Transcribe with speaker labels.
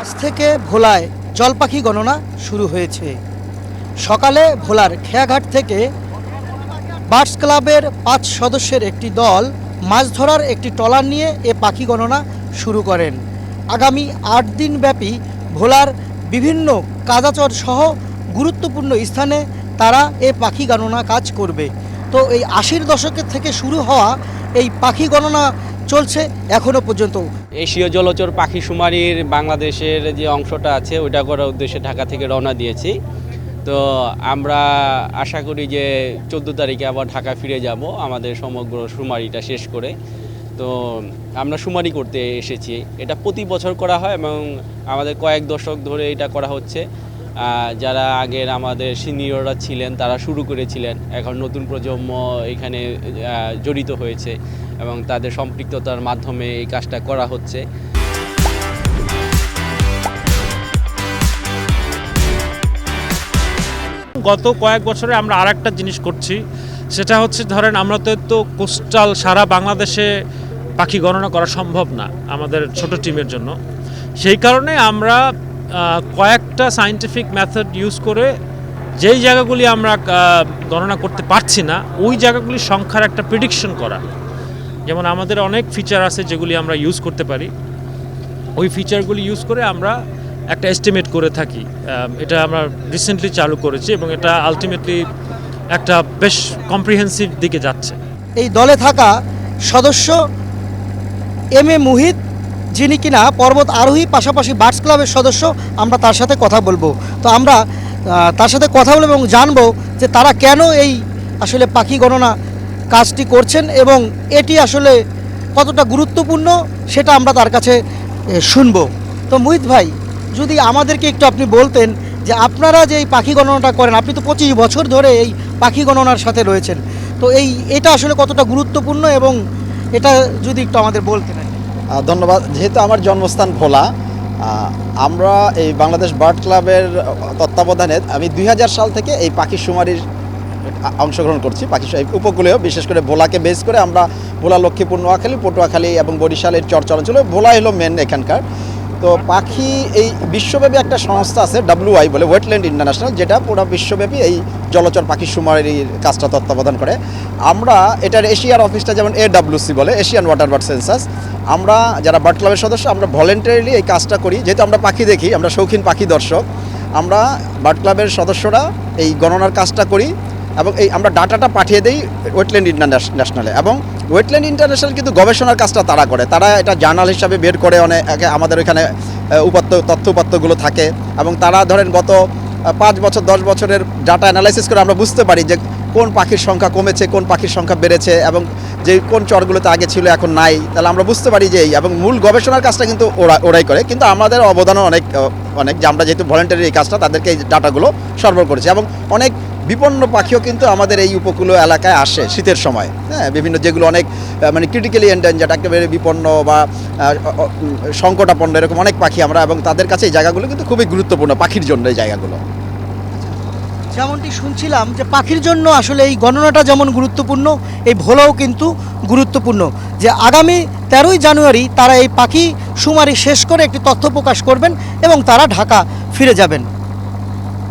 Speaker 1: আজ থেকে ভোলায় জল পাখি গণনা শুরু হয়েছে। সকালে ভোলার খেয়াঘাট থেকে বার্ডস ক্লাবের 5 সদস্যের একটি দল মাছ ধরার একটি ট্রলার নিয়ে এ পাখি গণনা শুরু করেন। আগামী 8 দিন ব্যাপী ভোলার বিভিন্ন কাদাচর সহ গুরুত্বপূর্ণ স্থানে তারা এ পাখি গণনা কাজ করবে। তো এই 80-র দশকের থেকে শুরু হওয়া এই পাখি গণনা চলছে এখনও পর্যন্ত।
Speaker 2: এশীয় জলচর পাখি শুমারির বাংলাদেশের যে অংশটা আছে ওইটা করার উদ্দেশ্যে ঢাকা থেকে রওনা দিয়েছি। তো আমরা আশা করি যে 14 তারিখে আবার ঢাকা ফিরে যাব আমাদের সমগ্র শুমারিটা শেষ করে। তো আমরা শুমারি করতে এসেছি। এটা প্রতি বছর করা হয় এবং আমাদের কয়েক দশক ধরে এটা করা হচ্ছে। যারা আগের আমাদের সিনিয়ররা ছিলেন তারা শুরু করেছিলেন, এখন নতুন প্রজন্ম এখানে জড়িত হয়েছে এবং তাদের সম্পৃক্ততার মাধ্যমে এই কাজটা করা হচ্ছে।
Speaker 3: গত কয়েক বছরে আমরা আরেকটা জিনিস করছি, সেটা হচ্ছে ধরেন আমরা তো কোস্টাল সারা বাংলাদেশে পাখি গণনা করা সম্ভব না আমাদের ছোট টিমের জন্য। সেই কারণে আমরা কয়েকটা সায়েন্টিফিক মেথড ইউজ করে যেই জায়গাগুলি আমরা গণনা করতে পারছি না ওই জায়গাগুলির সংখ্যার একটা প্রেডিকশন করা। যেমন আমাদের অনেক ফিচার আছে যেগুলি আমরা ইউজ করতে পারি, ওই ফিচারগুলি ইউজ করে আমরা একটা এস্টিমেট করে থাকি। এটা আমরা রিসেন্টলি চালু করেছি এবং এটা আলটিমেটলি একটা বেশ কম্প্রিহেন্সিভ দিকে যাচ্ছে।
Speaker 1: এই দলে থাকা সদস্য এম.এ. মুহিত, যিনি কিনা পর্বত আরোহী, পাশাপাশি বার্ডস ক্লাবের সদস্য। আমরা তার সাথে কথা বলবো। তো আমরা তার সাথে কথা বলবো এবং জানবো যে তারা কেন এই আসলে পাখি গণনা কাজটি করছেন এবং এটি আসলে কতটা গুরুত্বপূর্ণ সেটা আমরা তার কাছে শুনবো। তো মুহিত ভাই, যদি আমাদেরকে একটু আপনি বলতেন যে আপনারা যে এই পাখি গণনাটা করেন, আপনি তো 25 বছর ধরে এই পাখি গণনার সাথে রয়েছেন, তো এটা আসলে কতটা গুরুত্বপূর্ণ এবং এটা যদি একটু আমাদের বলতেন।
Speaker 4: ধন্যবাদ। যেহেতু আমার জন্মস্থান ভোলা, আমরা এই বাংলাদেশ বার্ড ক্লাবের তত্ত্বাবধানে আমি 2000 সাল থেকে এই পাখি শুমারির অংশগ্রহণ করছি। পাখি উপকূলেও বিশেষ করে ভোলাকে বেস করে আমরা ভোলা, লক্ষ্মীপুর, নোয়াখালী, পটুয়াখালী এবং বরিশালের চরাঞ্চলে ভোলা হলো মেন এখানকার। তো পাখি এই বিশ্বব্যাপী একটা সংস্থা আছে WI বলে, ওয়েটল্যান্ড ইন্টারন্যাশনাল, যেটা পুরো বিশ্বব্যাপী এই জলচর পাখি শুমারির কাজটা তত্ত্বাবধান করে। আমরা এটার এশিয়ার অফিসটা যেমন AWC বলে, এশিয়ান ওয়াটার বার্ড সেন্সাস। আমরা যারা বার্ড ক্লাবের সদস্য আমরা ভলেন্টারিলি এই কাজটা করি। যেহেতু আমরা পাখি দেখি, আমরা শৌখিন পাখি দর্শক, আমরা বার্ড ক্লাবের সদস্যরা এই গণনার কাজটা করি এবং এই আমরা ডাটাটা পাঠিয়ে দিই ওয়েটল্যান্ড ইন্টারন্যাশনালে। এবং ওয়েটল্যান্ড ইন্টারন্যাশনাল কিন্তু গবেষণার কাজটা তারা করে, তারা এটা জার্নাল হিসাবে বের করে অনেক আমাদের ওইখানে তথ্য উপাত্তগুলো থাকে এবং তারা ধরেন গত 5 বছর 10 বছরের ডাটা অ্যানালাইসিস করে আমরা বুঝতে পারি যে কোন পাখির সংখ্যা কমেছে, কোন পাখির সংখ্যা বেড়েছে এবং যে কোন চরগুলোতে আগে ছিল এখন নাই। তাহলে আমরা বুঝতে পারি যে এবং মূল গবেষণার কাজটা কিন্তু ওরাই করে, কিন্তু আমাদের অবদানও অনেক যে আমরা যেহেতু ভলেন্টারি এই কাজটা তাদেরকে এই ডাটাগুলো সরবরাহ করেছি। এবং অনেক বিপন্ন পাখিও কিন্তু আমাদের এই উপকূলীয় এলাকায় আসে শীতের সময়। হ্যাঁ, বিভিন্ন যেগুলো অনেক মানে ক্রিটিক্যালি এন্ডেঞ্জার্ড, একেবারে বিপন্ন বা সংকটাপন্ন, এরকম অনেক পাখি আমরা, এবং তাদের কাছে এই জায়গাগুলো কিন্তু খুবই গুরুত্বপূর্ণ পাখির জন্য। এই জায়গাগুলো
Speaker 1: যেমনটি শুনছিলাম যে পাখির জন্য আসলে এই গণনাটা যেমন গুরুত্বপূর্ণ, এই ভোলাও কিন্তু গুরুত্বপূর্ণ। যে আগামী 13ই জানুয়ারি তারা এই পাখি শুমারি শেষ করে একটি তথ্য প্রকাশ করবেন এবং তারা ঢাকা ফিরে যাবেন।